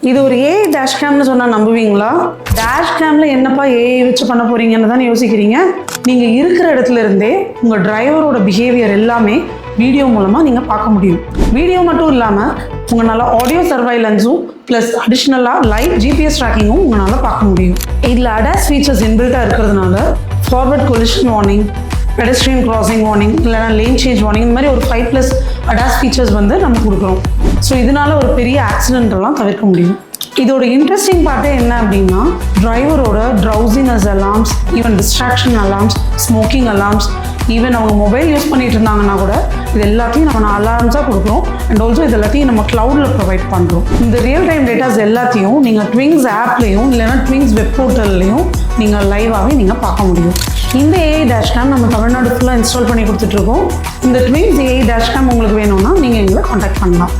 இது ஒரு AI dash கேம்னு சொன்னால் நம்புவீங்களா? டேஷ் கேமில் என்னப்பா ஏஐ வச்சு பண்ண போகிறீங்கன்னு தானே யோசிக்கிறீங்க. நீங்கள் இருக்கிற இடத்துல இருந்தே உங்கள் டிரைவரோட பிஹேவியர் எல்லாமே வீடியோ மூலமாக நீங்கள் பார்க்க முடியும். வீடியோ மட்டும் இல்லாமல் உங்களால் ஆடியோ சர்வைலன்ஸும் ப்ளஸ் அடிஷ்னலாக லைவ் ஜிபிஎஸ் ட்ராக்கிங்கும் உங்களால் பார்க்க முடியும். இதில் அடாஸ் ஃபீச்சர்ஸ் இன்பில்ட்டாக இருக்கிறதுனால forward collision warning, pedestrian crossing warning, இல்லைனா லேன் சேஞ்ச் வார்னிங், இந்த மாதிரி ஒரு 5+ அடாஸ் ஃபீச்சர்ஸ் வந்து நம்ம கொடுக்குறோம். ஸோ இதனால் ஒரு பெரிய ஆக்சிடென்ட்லாம் தவிர்க்க முடியும். இதோட இன்ட்ரெஸ்டிங் பார்ட்டே என்ன அப்படின்னா, டிரைவரோட drowsiness alarms, even distraction alarms, smoking alarms, even அவங்க மொபைல் யூஸ் பண்ணிட்டு இருந்தாங்கன்னா கூட இது எல்லாத்தையும் நம்ம அலார்ம்ஸாக கொடுக்குறோம். அண்ட் ஆல்சோ இது எல்லாத்தையும் நம்ம க்ளவுடில் ப்ரொவைட் பண்ணுறோம். இந்த ரியல் டைம் டேட்டாஸ் எல்லாத்தையும் நீங்கள் ட்விங்ஸ் ஆப்லேயும் இல்லைனா ட்விங்ஸ் வெப் போர்ட்டல்லையும் நீங்கள் லைவாகவே நீங்கள் பார்க்க முடியும். இந்த ஏஐ டேஷ் கேம் நம்ம தமிழ்நாடு ஃபுல்லாக இன்ஸ்டால் பண்ணி கொடுத்துட்ருக்கோம். இந்த ட்விங்ஸ் ஏஐ டேஷ் கேம் உங்களுக்கு வேணும்னா நீங்கள் எங்களை காண்டாக்ட் பண்ணலாம்.